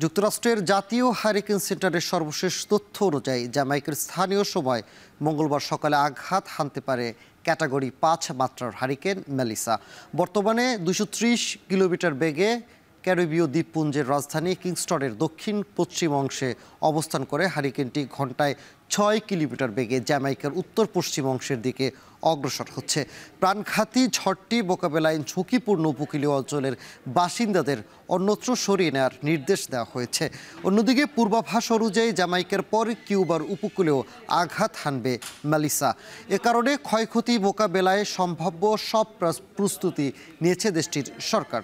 যুক্তরাষ্ট্রের জাতীয় হারিকেন সেন্টারের সর্বশেষ তথ্য অনুযায়ী জ্যামাইকার স্থানীয় সময় মঙ্গলবার সকালে আঘাত হানতে পারে ক্যাটাগরি ৫ মাত্রার হারিকেন মেলিসা। বর্তমানে ২৩০ কিলোমিটার বেগে ক্যারিবীয় দ্বীপপুঞ্জের রাজধানী কিংস্টনের দক্ষিণ পশ্চিম অংশে অবস্থান করে হারিকেনটি ঘন্টায় ৬ কিলোমিটার বেগে জ্যামাইকার উত্তর পশ্চিম অংশের দিকে অগ্রসর হচ্ছে। প্রাণঘাতী ঝড়টি মোকাবেলায় ঝুঁকিপূর্ণ উপকূলীয় অঞ্চলের বাসিন্দাদের অন্যত্র সরিয়ে নেওয়ার নির্দেশ দেওয়া হয়েছে। অন্যদিকে পূর্বাভাস অনুযায়ী জ্যামাইকার পর কিউবার উপকূলেও আঘাত হানবে মেলিসা। এ কারণে ক্ষয়ক্ষতি মোকাবেলায় সম্ভাব্য সব প্রস্তুতি নিয়েছে দেশটির সরকার।